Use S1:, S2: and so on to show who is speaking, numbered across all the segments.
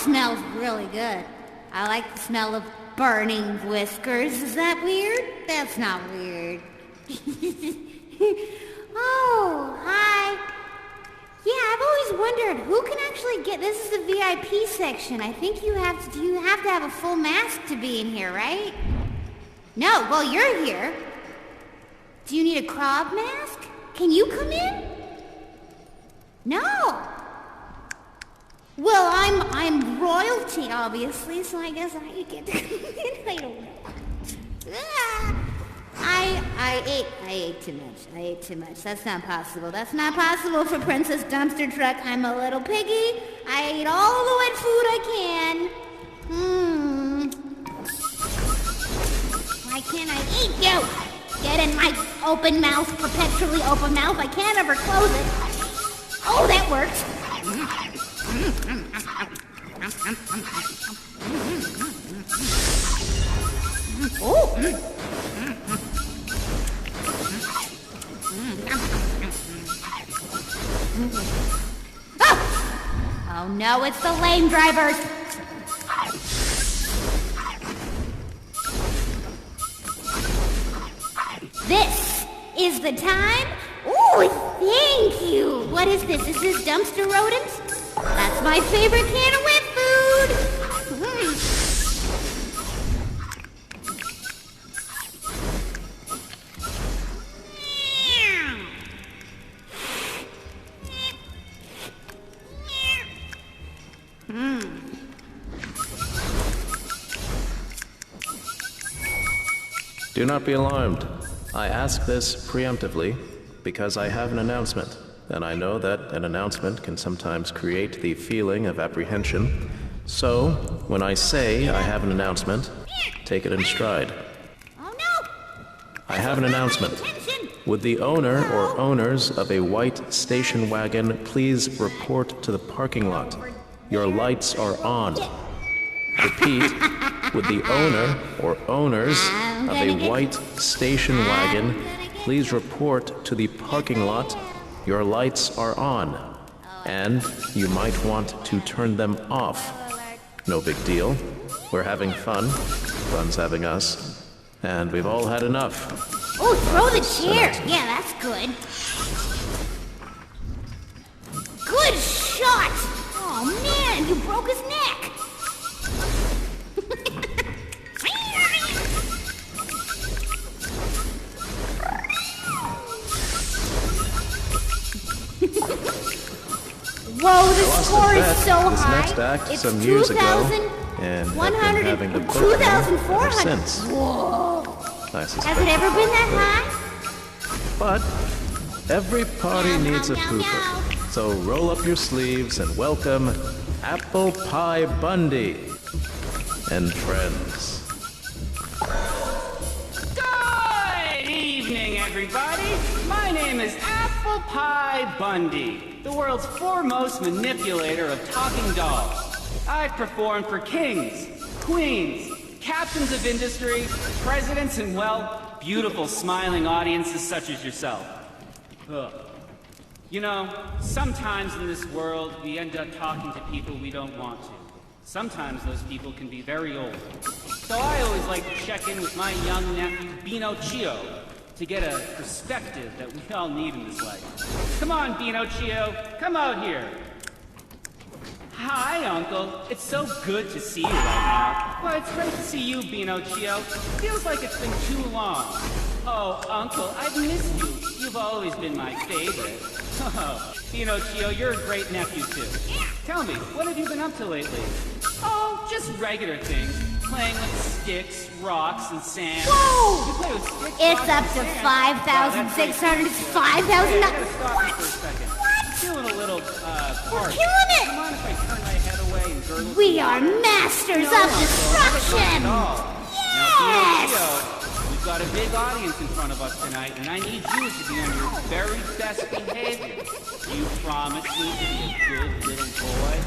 S1: smells really good. I like the smell of burning whiskers. Is that weird? That's not weird. Oh, hi. Yeah, I've always wondered who can actually get... This is the VIP section. I think you have to have a full mask to be in here, right? No, well, you're here. Do you need a Krav mask? Can you come in? No. Well, I'm royalty, obviously, so I guess I get to come in. I don't know. I ate too much. I ate too much. That's not possible. That's not possible for Princess Dumpster Truck. I'm a little piggy. I ate all the wet food I can. Why can't I eat you? Get in my open mouth, perpetually open mouth. I can't ever close it. Oh, that worked. Oh. Oh no, it's the lame drivers. This is the time. Oh, thank you. What is this? Is this dumpster rodents? That's my favorite can of wet food.
S2: Do not be alarmed. I ask this preemptively because I have an announcement, and I know that an announcement can sometimes create the feeling of apprehension. So, when I say I have an announcement, take it in stride.
S1: Oh no!
S2: I have an announcement. Would the owner or owners of a white station wagon please report to the parking lot? Your lights are on. Repeat, would the owner or owners of a white station wagon please report to the parking lot? Your lights are on, and you might want to turn them off. No big deal. We're having fun. Fun's having us. And we've all had enough.
S1: Oh, throw the chair. Yeah, that's good. Good shot! Oh man, you broke his neck. Whoa, the score is so high.
S2: Next act
S1: it's
S2: some years ago, and have been
S1: 2,100
S2: having the book ever since.
S1: Whoa.
S2: Has
S1: it ever been that high?
S2: But every party needs a pooper. So roll up your sleeves and welcome Apple Pie Bundy and friends.
S3: Good evening, everybody. My name is Apple Pie Bundy, the world's foremost manipulator of talking dolls. I've performed for kings, queens, captains of industry, presidents, and, well, beautiful smiling audiences such as yourself. Ugh. You know, sometimes in this world we end up talking to people we don't want to. Sometimes those people can be very old. So I always like to check in with my young nephew, Pinocchio, to get a perspective that we all need in this life. Come on, Pinocchio, come out here. Hi, Uncle. It's so good to see you right now. Well, it's great to see you, Pinocchio. Feels like it's been too long. Oh, Uncle, I've missed you. You've always been my favorite. Oh, Pinocchio, you're a great nephew, too. Tell me, what have you been up to lately? Oh, just regular things. Playing with sticks, rocks, and sand.
S1: Whoa!
S3: You play with sticks,
S1: It's
S3: rocks,
S1: up
S3: and
S1: to
S3: sand?
S1: 5,600. It's 5,000.
S3: Hey, I gotta stop you
S1: What?
S3: for a second.
S1: What?
S3: Feeling a little,
S1: We're
S3: parched.
S1: killing it!
S3: Come on if I turn my head away and gurgle
S1: We
S3: some
S1: are
S3: water?
S1: masters
S3: No,
S1: of
S3: Uncle,
S1: destruction.
S3: not at all. Now,
S1: Yes!
S3: Pinocchio, we've got a big audience in front of us tonight, and I need you to be on your very best behavior. You promise me to be a good little boy?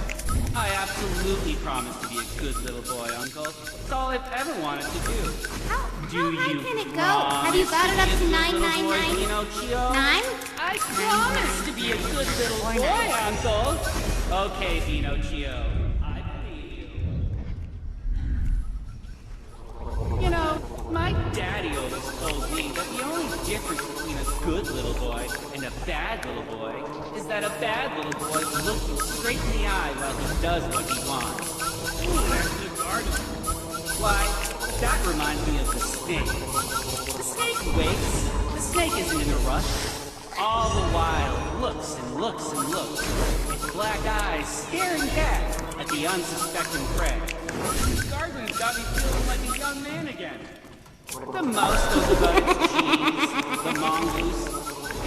S3: I absolutely promise to be a good little boy, Uncle. It's all I've ever wanted to do.
S1: How high
S3: you
S1: can it go? Have you got it up to 999?
S3: Pinocchio?
S1: 9?
S3: I promise to be a good little boy, Uncle. Okay, Pinocchio. I believe My daddy always told me that the only difference between a good little boy and a bad little boy is that a bad little boy will look you straight in the eye while he does what he wants. Ooh, that's good garden. Why, that reminds me of the snake. The snake waits. The snake isn't in a rush. All the while, he looks and looks and looks, with black eyes staring back at the unsuspecting prey. Gargling got me feeling like a young man again. The mouse goes about its cheese. The mongoose,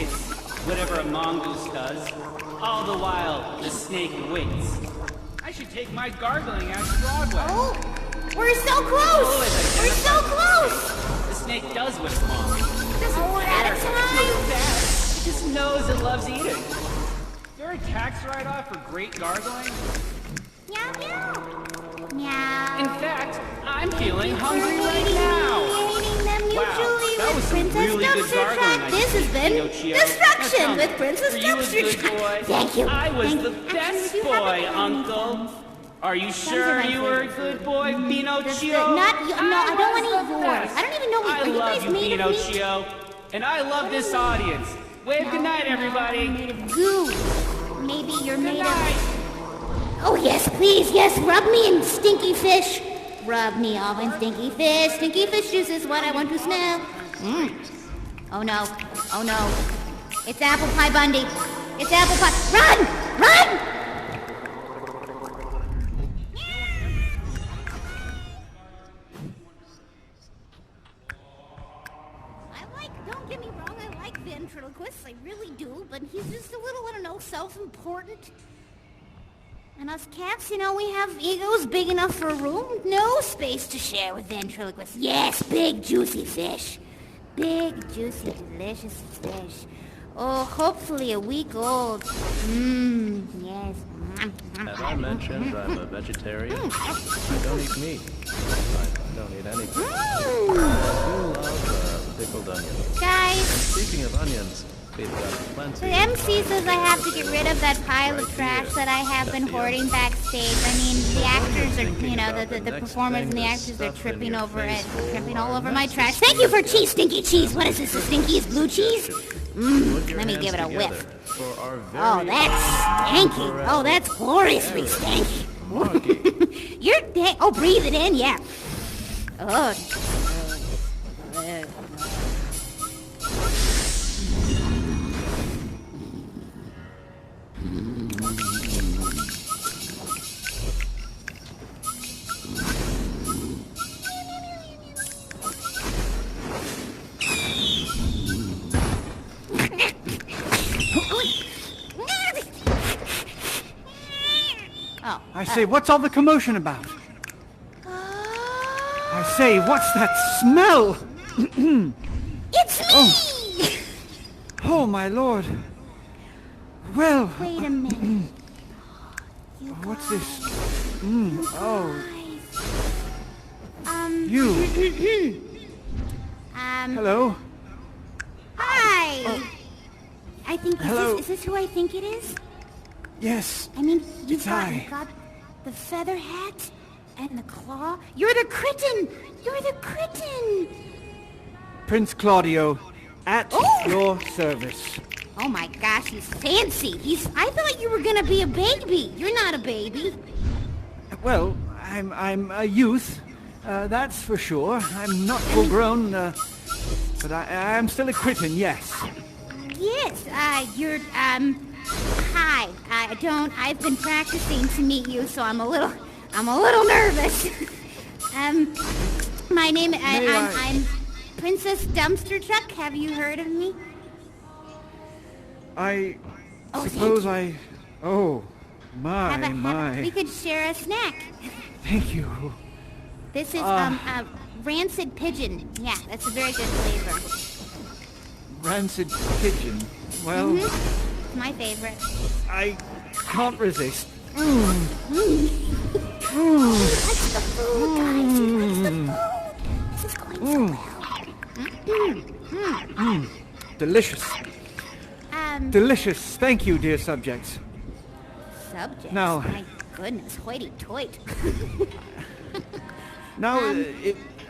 S3: it's whatever a mongoose does. All the while, the snake waits. I should take my gargling out to Broadway.
S1: Oh, we're so close! We're so close!
S3: The snake does what it wants.
S1: Oh, we're out of time!
S3: It just knows it loves eating. Is there a tax write-off for great gargling?
S1: Meow, meow. Meow.
S3: In fact, I'm feeling hungry right now. Wow, that was some really good gargling.
S1: This has been Destruction with Princess
S3: Were you a good boy?
S1: Thank you.
S3: I was
S1: Thank
S3: the
S1: you.
S3: best
S1: Actually, we have
S3: boy,
S1: a-
S3: Uncle. Are you sure
S1: my
S3: you were a
S1: favorites.
S3: good boy, Pinocchio?
S1: Not you. No, I don't want
S3: was
S1: any
S3: the
S1: yours.
S3: best.
S1: I don't even know what
S3: I
S1: you
S3: love
S1: guys
S3: you,
S1: made of me.
S3: Pinocchio. And I love this audience. Wave goodnight, everybody.
S1: Made of goo. Maybe you're
S3: Good
S1: made
S3: night.
S1: of... Oh, yes, please, yes. Rub me in stinky fish. Rub me off in stinky fish. Stinky fish juice is what I want to smell. Oh, no. Oh, no. It's Apple Pie Bundy. It's Apple Pie. Run! Run! Don't get me wrong, I like ventriloquists, I really do, but he's just a little, I don't know, self-important. And us cats, you know, we have egos big enough for a room, no space to share with ventriloquists. Yes, big, juicy fish. Big, juicy, delicious fish. Oh, hopefully a week old. Yes.
S2: Have I mentioned I'm a vegetarian? I don't eat meat. I don't eat anything. I do love pickled onions.
S1: Guys,
S2: Speaking of onions, we've got plenty.
S1: the MC says I have to get rid of that pile of trash that I have been hoarding backstage. I mean, the actors are, you know, the performers and the actors are tripping over it, tripping all over my trash. Thank you for cheese, stinky cheese. What is this, the stinkiest blue cheese? Let me give it a whiff. Oh, that's stanky. Oh, that's gloriously stanky. You're oh, breathe it in, yeah. Oh.
S4: I say, what's all the commotion about? I say, what's that smell?
S1: It's me!
S4: Oh, my lord. Well,
S1: Wait a minute. You
S4: what's this?
S1: guys.
S4: You.
S1: Hello.
S4: Hello?
S1: Hi. I think
S4: Hello.
S1: is this who I think it is?
S4: Yes.
S1: I mean, you've
S4: It's
S1: got,
S4: I.
S1: you've got the feather hat and the claw. You're the Crichton. You're the Crichton.
S4: Prince Claudio, at
S1: Oh!
S4: your service.
S1: Oh my gosh, he's fancy. I thought you were gonna be a baby. You're not a baby.
S4: Well, I'm a youth, that's for sure. I'm not full grown, but I'm still a Crichton, yes.
S1: Yes, you're, hi. I've been practicing to meet you, so I'm a little nervous. My name, I'm Princess Dumpster Truck. Have you heard of me?
S4: I
S1: Oh,
S4: suppose I... Oh,
S1: We
S4: my.
S1: could share a snack.
S4: Thank you.
S1: This is, rancid pigeon. Yeah, that's a very good flavor.
S4: Rancid pigeon. Well,
S1: It's my favorite.
S4: I can't resist.
S1: He likes the food, guys. He likes the food. This is going so well.
S4: Delicious. Delicious. Thank you, dear subjects.
S1: Subjects.
S4: Now-
S1: My goodness, hoity-toity.
S4: Now,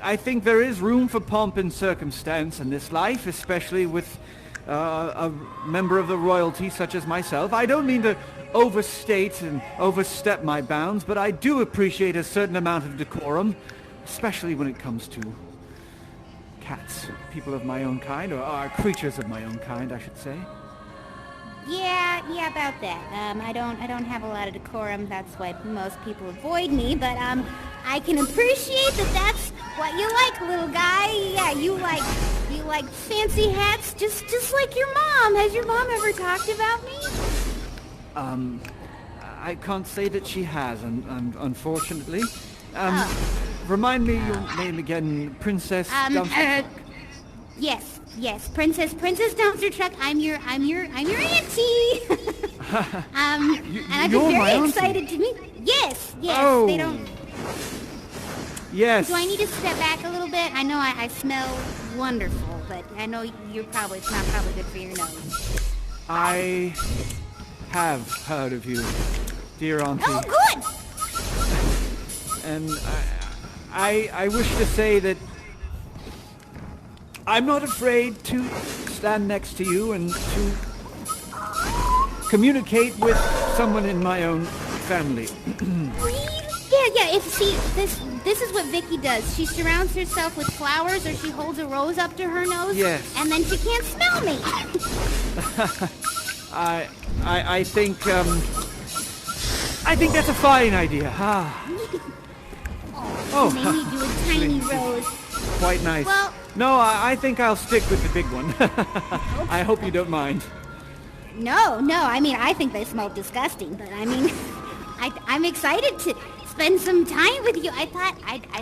S4: I think there is room for pomp and circumstance in this life, especially with a member of the royalty such as myself. I don't mean to overstate and overstep my bounds, but I do appreciate a certain amount of decorum, especially when it comes to cats, people of my own kind, or creatures of my own kind, I should say.
S1: Yeah, about that. I don't have a lot of decorum. That's why most people avoid me. But I can appreciate that. That's what you like, little guy. Yeah, you like fancy hats, just like your mom. Has your mom ever talked about me?
S4: I can't say that she has, unfortunately. Remind me your name again, Princess Dumpster.
S1: Yes, Princess Dumpster Truck. I'm your auntie. And I've been very excited to meet. Yes,
S4: Oh.
S1: they don't.
S4: Yes.
S1: Do I need to step back a little bit? I know I smell wonderful, but I know it's not probably good for your nose.
S4: I have heard of you, dear auntie.
S1: Oh, good.
S4: And I wish to say that I'm not afraid to stand next to you and to communicate with someone in my own family.
S1: Yeah. This is what Vicky does. She surrounds herself with flowers, or she holds a rose up to her nose.
S4: Yes.
S1: And then she can't smell me.
S4: I think that's a fine idea.
S1: Oh, you made me do a tiny rose.
S4: Quite nice.
S1: Well-
S4: No, I think I'll stick with the big one. I hope you don't mind.
S1: No. I mean, I think they smell disgusting, but I mean, I'm excited to spend some time with you. I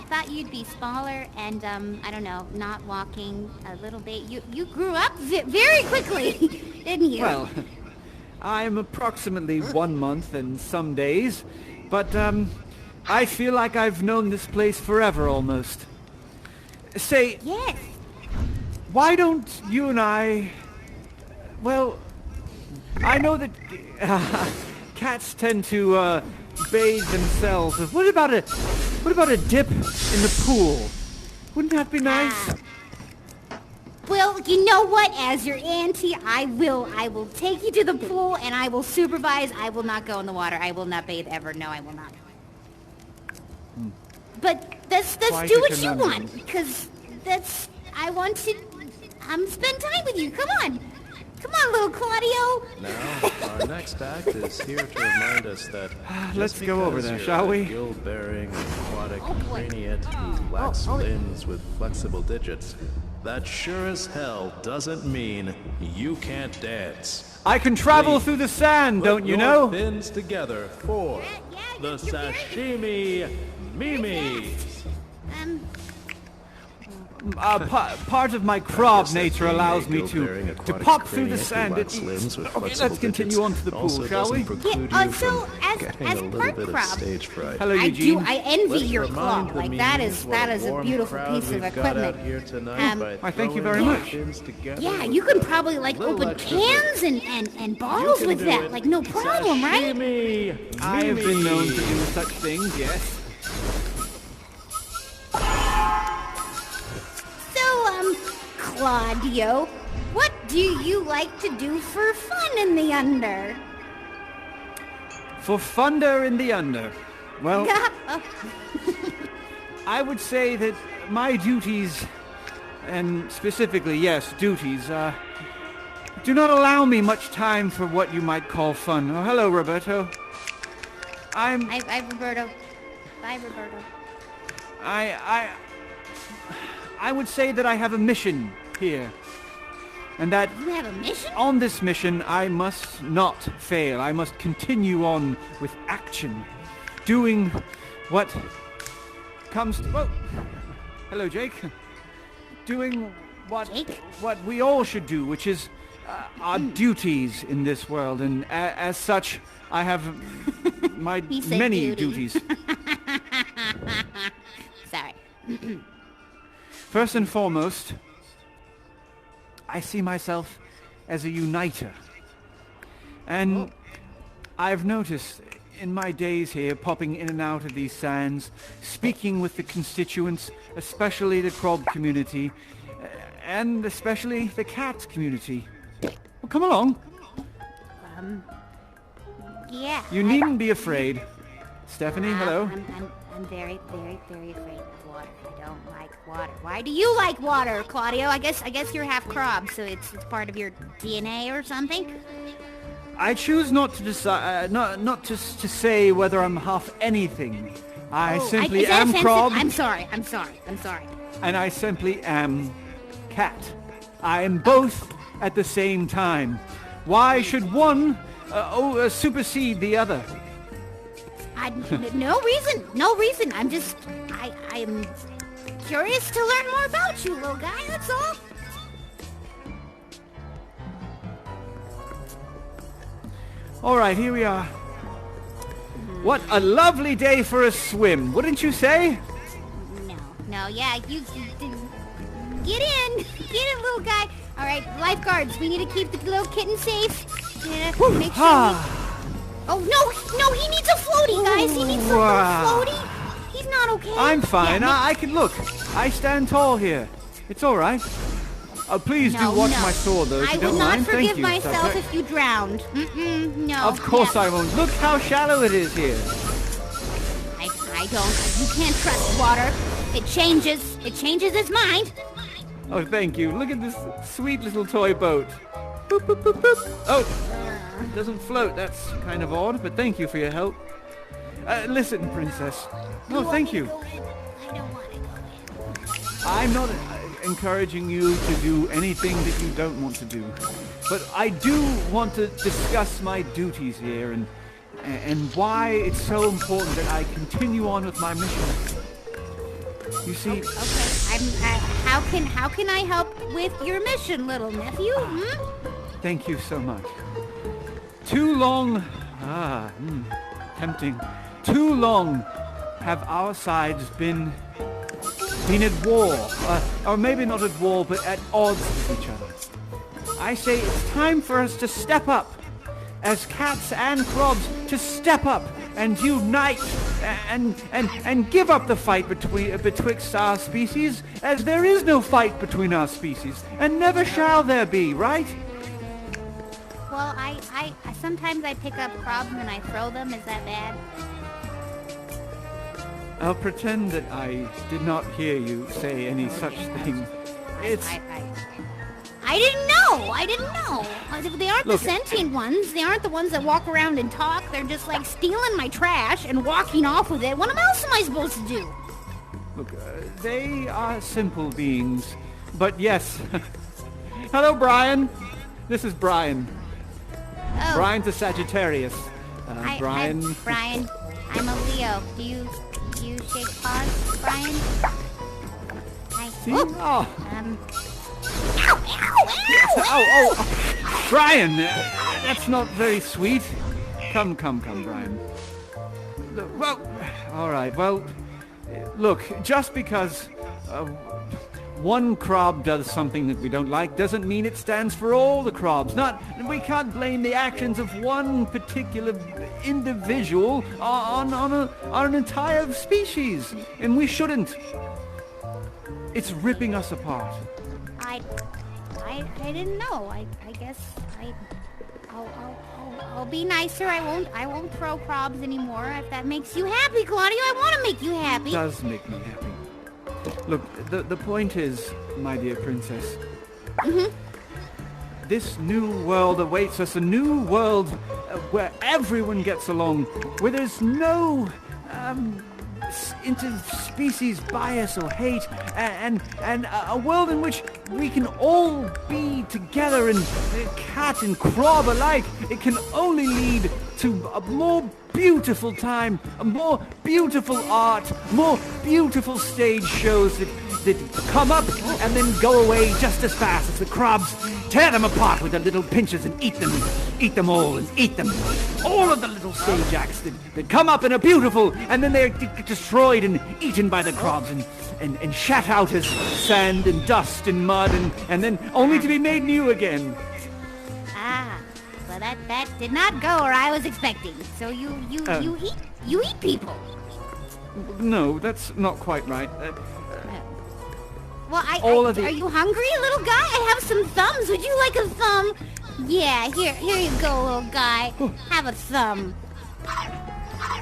S1: thought you'd be smaller and I don't know, not walking a little bit. You grew up very quickly, didn't you?
S4: Well, I'm approximately 1 month and some days, but I feel like I've known this place forever almost. Say,
S1: yes.
S4: why don't you and I... Well, I know that cats tend to bathe themselves. What about a dip in the pool? Wouldn't that be nice?
S1: Well, you know what? As your auntie, I will take you to the pool and I will supervise. I will not go in the water. I will not bathe ever. No, I will not. But let's
S4: Quite
S1: do
S4: a
S1: what you
S4: conundrum.
S1: want, because I want to spend time with you. Come on, little Claudio.
S2: Now, our next act is here to remind us that
S4: Let's
S2: just
S4: go over
S2: because
S4: there,
S2: you're
S4: shall
S2: a
S4: we?
S2: gill-bearing aquatic
S1: Oh, boy.
S2: craniate who lacks
S1: oh.
S2: limbs with flexible digits, that sure as hell doesn't mean you can't dance.
S4: I can travel
S2: Please,
S4: through the sand, don't you
S2: Put
S4: know?
S2: your fins together for
S1: Yeah,
S2: the
S1: you're very-
S2: sashimi mimis.
S4: Part of my crab
S2: Guess that
S4: nature
S2: being
S4: allows
S2: a
S4: me
S2: gill-bearing
S4: to
S2: aquatic
S4: pop through the
S2: craniate who
S4: sand.
S2: lacks limbs with
S4: Okay,
S2: flexible
S4: let's continue
S2: digits
S4: on to the pool,
S2: also
S4: shall we?
S2: doesn't preclude
S1: Yeah,
S2: you
S1: so
S2: from
S1: as
S2: getting
S1: part
S2: a little bit
S1: crab,
S2: of stage fright.
S4: Hello,
S1: I
S4: Eugene.
S1: envy
S2: Let's
S1: your claw.
S2: remind the
S1: Like that
S2: memes
S1: is
S2: what
S1: a
S2: warm
S1: beautiful
S2: crowd
S1: piece of
S2: we've got out
S1: equipment.
S2: here tonight by
S4: Why, thank you
S2: throwing
S4: very
S2: our
S4: much.
S2: fins together
S1: Yeah,
S2: with
S1: you can
S2: a
S1: probably like
S2: little
S1: open
S2: extra
S1: cans and bottles
S2: can
S1: with
S2: do
S1: that,
S2: it.
S1: like no problem, right?
S2: Sashimi
S4: I have been known to
S2: Mimi.
S4: do such things, yes.
S1: So, Claudio, what do you like to do for fun in the under?
S4: For thunder in the under. Well, I would say that my duties, and specifically, yes, duties, do not allow me much time for what you might call fun. Oh, hello, Roberto.
S1: Hi, Roberto. Bye, Roberto.
S4: I would say that I have a mission here. And that
S1: You have a mission?
S4: on this mission, I must not fail. I must continue on with action. Doing what comes to... Whoa. Hello, Jake. Doing
S1: Jake?
S4: what we all should do, which is our duties in this world. And as such, I have my
S1: He said
S4: many
S1: duty.
S4: duties.
S1: Sorry.
S4: First and foremost, I see myself as a uniter. And I've noticed in my days here, popping in and out of these sands, speaking with the constituents, especially the crab community, and especially the cat community. Well, come along.
S1: Yeah.
S4: You needn't be afraid. Stephanie, hello.
S1: I'm very, very, very afraid of water. I don't like water. Why do you like water, Claudio? I guess you're half crab, so it's part of your DNA or something.
S4: I choose not to decide, not to say whether I'm half anything. I simply
S1: is that
S4: am
S1: offensive?
S4: crab.
S1: I'm sorry.
S4: And I simply am cat. I am both at the same time. Why should one supersede the other?
S1: No reason. I am curious to learn more about you, little guy, that's all.
S4: All right, here we are. What a lovely day for a swim, wouldn't you say?
S1: No, yeah, you get in, little guy. All right, lifeguards, we need to keep the little kitten safe. Yeah, make sure Oh, no, he needs a floaty, guys. He needs a little floaty. He's not okay.
S4: I'm fine.
S1: Yeah,
S4: I can look. I stand tall here. It's all right. Please do watch my sword, though, if you don't mind.
S1: I would not forgive
S4: Thank you,
S1: myself
S4: subject.
S1: if you drowned. No.
S4: Of course I won't. Look how shallow it is here.
S1: I don't. You can't trust water. It changes its mind.
S4: Oh, thank you. Look at this sweet little toy boat. Boop, boop, boop, boop. Oh, it doesn't float. That's kind of odd, but thank you for your help. Listen, Princess. No, thank you.
S1: I don't want to go in.
S4: I'm not encouraging you to do anything that you don't want to do. But I do want to discuss my duties here and why it's so important that I continue on with my mission. You see...
S1: Okay, how can I help with your mission, little nephew?
S4: Thank you so much. Too long... tempting. Too long have our sides been at war. Or maybe not at war, but at odds with each other. I say it's time for us to step up. As cats and crabs, to step up and unite and give up the fight betwixt our species, as there is no fight between our species, and never shall there be, right?
S1: Well, I sometimes I pick up crabs and I throw them. Is that bad?
S4: I'll pretend that I did not hear you say any such thing. It's...
S1: I didn't know. They aren't the sentient ones. They aren't the ones that walk around and talk. They're just like stealing my trash and walking off with it. What else am I supposed to do?
S4: Look, they are simple beings. But yes. Hello, Brian. This is Brian.
S1: Oh.
S4: Brian's a Sagittarius. Brian...
S1: Brian, I'm a Leo. Do you shake paws, Brian?
S4: See? Oh.
S1: Ow!
S4: Oh, Brian, that's not very sweet. Come, Brian. Well, all right. Well, look, just because one crab does something that we don't like doesn't mean it stands for all the crabs. We can't blame the actions of one particular individual on an entire species, and we shouldn't. It's ripping us apart.
S1: I didn't know. I guess I'll be nicer. I won't throw crabs anymore. If that makes you happy, Claudio, I want to make you happy.
S4: It does make me happy. Look, the point is, my dear princess, this new world awaits us, a new world where everyone gets along, where there's no interspecies bias or hate, and a world in which we can all be together, and cat and crab alike. It can only lead to a more beautiful time, a more beautiful art, more beautiful stage shows that come up and then go away just as fast as the crabs tear them apart with their little pinchers and eat them all and eat them. All of the little stage acts that come up and are beautiful, and then they're destroyed and eaten by the crabs and shat out as sand and dust and mud, and then only to be made new again.
S1: Well, that did not go where I was expecting. So you eat people.
S4: No, that's not quite right.
S1: Well,
S4: all of the-
S1: are you hungry, little guy? I have some thumbs. Would you like a thumb? Yeah, here you go, little guy. Have a thumb.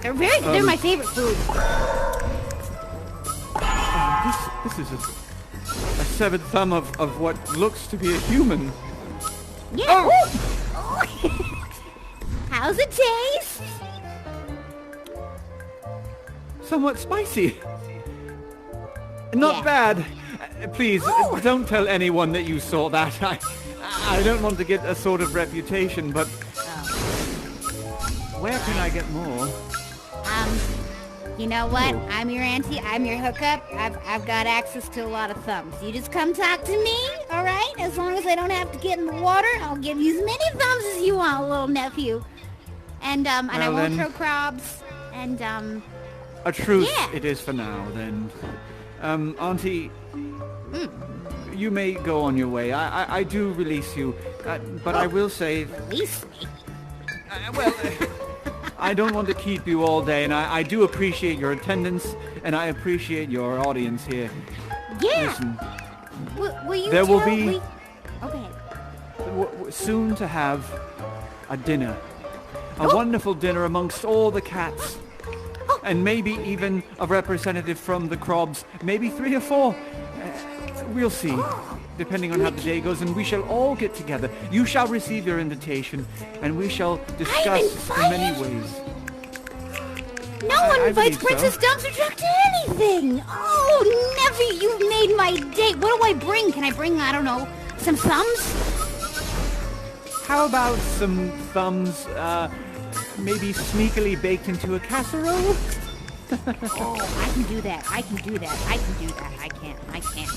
S1: They're my favorite food.
S4: This is a severed thumb of what looks to be a human.
S1: Yeah. Oh. How's it taste?
S4: Somewhat spicy. Not
S1: Yeah.
S4: bad. Please, don't tell anyone that you saw that. I don't want to get a sort of reputation, but where can I get more?
S1: You know what?
S4: Oh.
S1: I'm your auntie. I'm your hookup. I've got access to a lot of thumbs. You just come talk to me, all right? As long as I don't have to get in the water, I'll give you as many thumbs as you want, little nephew. And I
S4: Well,
S1: won't
S4: then-
S1: throw crabs. And
S4: A truce
S1: Yeah.
S4: it is for now, then. Auntie, you may go on your way. I do release you. But I will say,
S1: release me.
S4: well, I don't want to keep you all day, and I do appreciate your attendance, and I appreciate your audience here.
S1: Yeah.
S4: Listen,
S1: Will you
S4: There will
S1: tell
S4: be-
S1: me? Okay.
S4: soon to have a dinner. A wonderful dinner amongst all the cats. And maybe even a representative from the Crobs. Maybe 3 or 4. We'll see, depending on how the day goes, and we shall all get together. You shall receive your invitation, and we shall discuss in many
S1: invited?
S4: ways.
S1: No one
S4: I
S1: invites
S4: believe so.
S1: Princess Dumpster Truck to anything. Oh, Nevy, you've made my day. What do I bring? Can I bring, I don't know, some thumbs?
S4: How about some thumbs, maybe sneakily baked into a casserole?
S1: Oh, I can do that. I can do that. I can do that. I can't.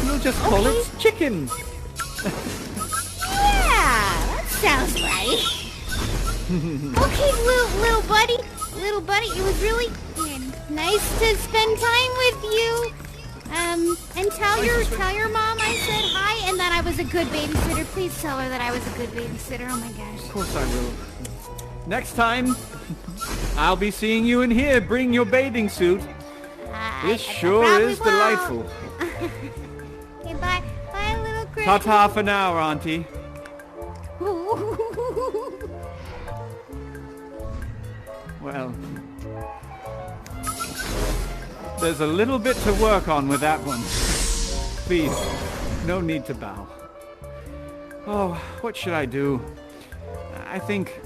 S4: You'll just call
S1: Okay.
S4: it chicken.
S1: Yeah, that sounds right. Okay, little buddy, it was really nice to spend time with you. And tell your mom I said hi and that I was a good babysitter. Please tell her that I was a good babysitter. Oh my gosh.
S4: Of course I will. Next time, I'll be seeing you in here. Bring your bathing suit. This
S1: I
S4: sure
S1: probably
S4: is
S1: won't.
S4: delightful.
S1: Okay, bye, little Chris.
S4: Ta-ta for now, Auntie. Well, there's a little bit to work on with that one. Please, no need to bow. Oh, what should I do? I think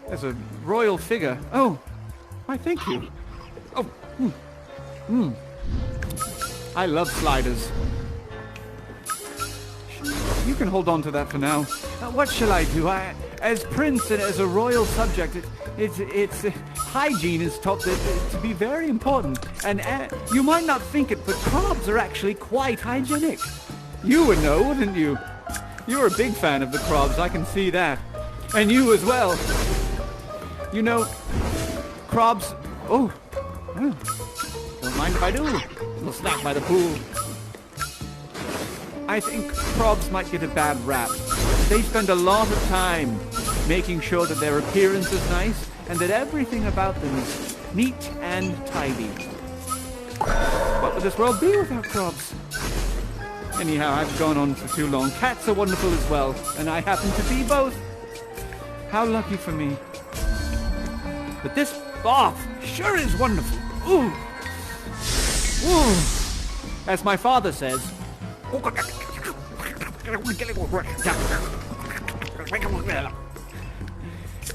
S4: as a royal figure. Oh, why thank you. Oh, I love sliders. You can hold on to that for now. What shall I do? As prince and as a royal subject, it's hygiene is taught to be very important. And you might not think it, but crabs are actually quite hygienic. You would know, wouldn't you? You're a big fan of the crabs, I can see that. And you as well. You know, crabs... Oh, don't mind if I do. We'll snack by the pool. I think crabs might get a bad rap. They spend a lot of time making sure that their appearance is nice and that everything about them is neat and tidy. What would this world be without crabs? Anyhow, I've gone on for too long. Cats are wonderful as well, and I happen to be both. How lucky for me. But this bath sure is wonderful. Ooh. Ooh. As my father says,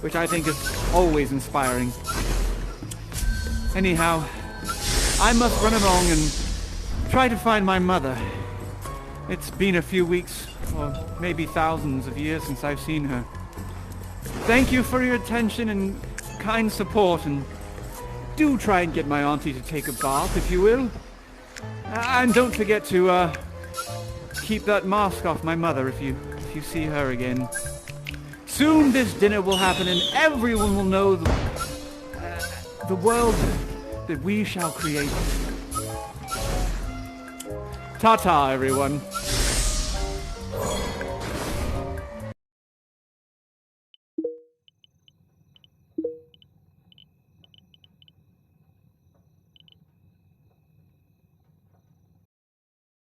S4: which I think is always inspiring. Anyhow, I must run along and try to find my mother. It's been a few weeks, or maybe thousands of years since I've seen her. Thank you for your attention and kind support, and do try and get my auntie to take a bath, if you will. And don't forget to keep that mask off my mother if you see her again. Soon this dinner will happen and everyone will know the world that we shall create. Ta-ta, everyone.